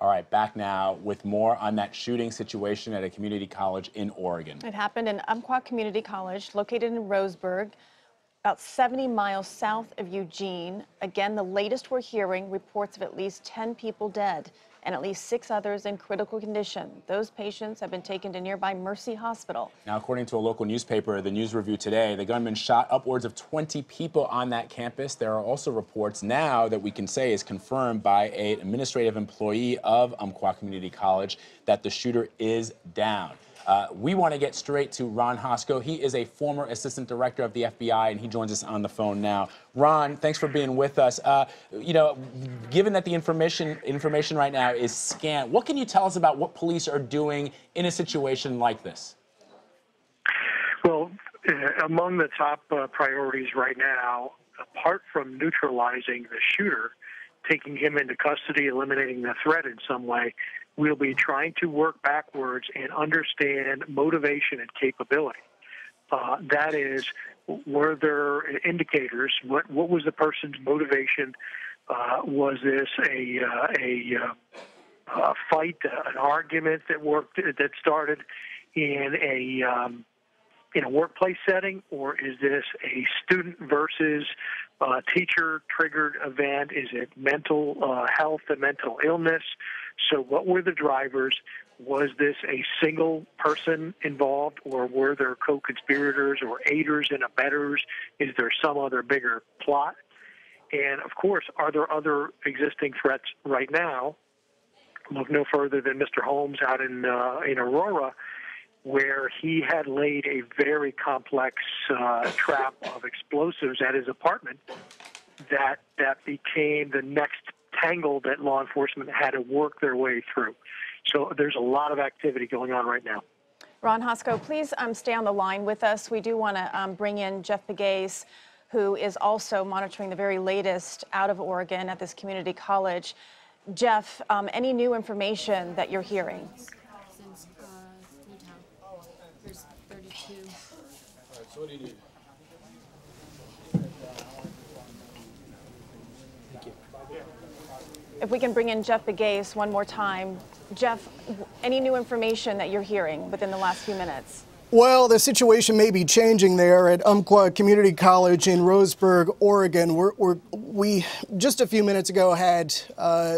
All right, back now with more on that shooting situation at a community college in Oregon. It happened in Umpqua Community College, located in Roseburg, about 70 miles south of Eugene. Again, the latest we're hearing, reports of at least 10 people dead and at least 6 others in critical condition. Those patients have been taken to nearby Mercy Hospital. Now, according to a local newspaper, the News Review today, the gunman shot upwards of 20 people on that campus. There are also reports now that we can say is confirmed by an administrative employee of Umpqua Community College that the shooter is down. We want to get straight to Ron Hosko. He is a former assistant director of the FBI, and he joins us on the phone now. Ron, thanks for being with us. You know, given that the information right now is scant, what can you tell us about what police are doing in a situation like this? Well, among the top priorities right now, apart from neutralizing the shooter, taking him into custody, eliminating the threat in some way, we'll be trying to work backwards and understand motivation and capability. That is, were there indicators? What was the person's motivation? Was this a fight, an argument that started in a workplace setting, or is this a student versus teacher triggered event? Is it mental health and mental illness? So what were the drivers? Was this a single person involved, or were there co-conspirators or aiders and abettors? Is there some other bigger plot? And of course, are there other existing threats right now? Look no further than Mr. Holmes out in Aurora, where he had laid a very complex trap of explosives at his apartment that became the next tangle that law enforcement had to work their way through. So there's a lot of activity going on right now. Ron Hosko, please stay on the line with us. We do want to bring in Jeff Pegues, who is also monitoring the very latest out of Oregon at this community college. Jeff, any new information that you're hearing? Since Newtown, there's 32. All right, so what do you need? If we can bring in Jeff Pegues one more time. Jeff, any new information that you're hearing within the last few minutes? Well, the situation may be changing there at Umpqua Community College in Roseburg, Oregon. We just a few minutes ago had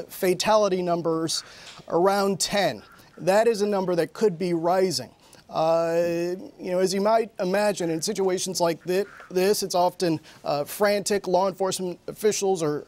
fatality numbers around 10. That is a number that could be rising. As you might imagine, in situations like this, it's often frantic. Law enforcement officials are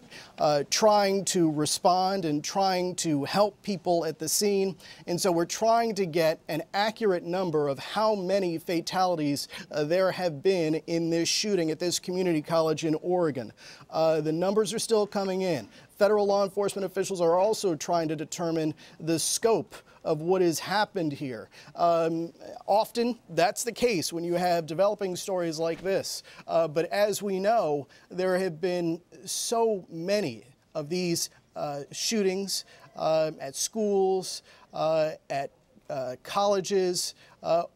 trying to respond and trying to help people at the scene. And so we're trying to get an accurate number of how many fatalities there have been in this shooting at this community college in Oregon. The numbers are still coming in. Federal law enforcement officials are also trying to determine the scope of what has happened here. Often that's the case when you have developing stories like this. But as we know, there have been so many of these shootings at schools, at colleges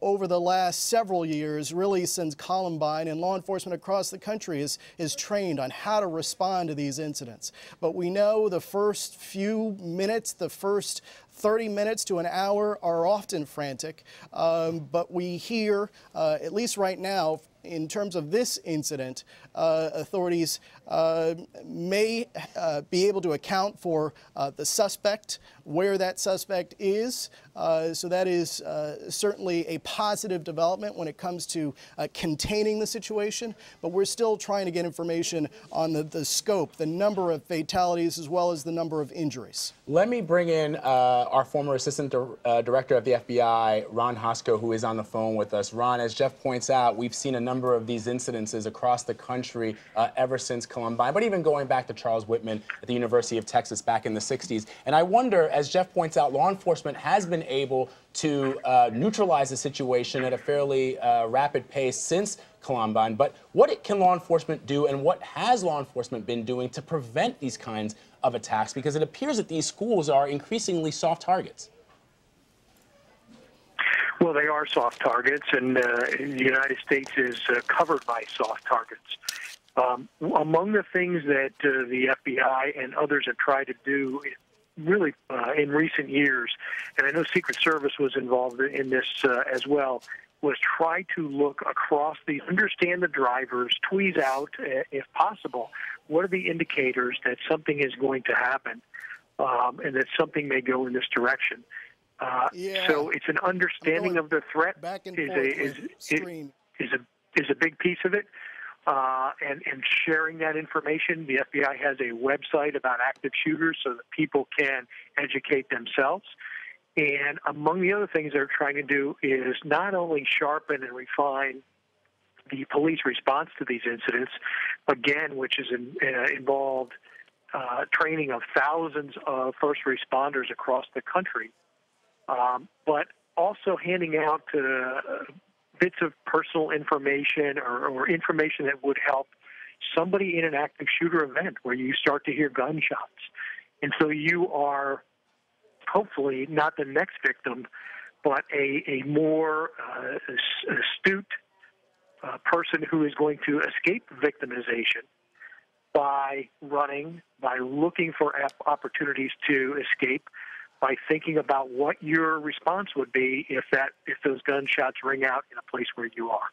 over the last several years, really since Columbine, and law enforcement across the country is trained on how to respond to these incidents. But we know the first few minutes, the first 30 minutes to an hour are often frantic, but we hear, at least right now, in terms of this incident, authorities may be able to account for the suspect, where that suspect is. So that is certainly a positive development when it comes to containing the situation. But we're still trying to get information on the scope, the number of fatalities, as well as the number of injuries. Let me bring in our former assistant director of the FBI, Ron Hosko, who is on the phone with us. Ron, as Jeff points out, we've seen a number of these incidences across the country ever since Columbine, but even going back to Charles Whitman at the University of Texas back in the 60s. And I wonder, as Jeff points out, law enforcement has been able to neutralize the situation at a fairly rapid pace since Columbine. But what can law enforcement do, and what has law enforcement been doing to prevent these kinds of attacks? Because it appears that these schools are increasingly soft targets. Well, they are soft targets, and the United States is covered by soft targets. Among the things that the FBI and others have tried to do really in recent years, and I know Secret Service was involved in this as well, was try to look across understand the drivers, tweeze out, if possible, what are the indicators that something is going to happen and that something may go in this direction. So it's an understanding of the threat is a big piece of it. And sharing that information. The FBI has a website about active shooters so that people can educate themselves. And among the other things they're trying to do is not only sharpen and refine the police response to these incidents, again, which is involved training of thousands of first responders across the country, but also handing out bits of personal information or information that would help somebody in an active shooter event where you start to hear gunshots. And so you are hopefully not the next victim, but a more astute person who is going to escape victimization by running, by looking for opportunities to escape, by thinking about what your response would be if those gunshots ring out in a place where you are.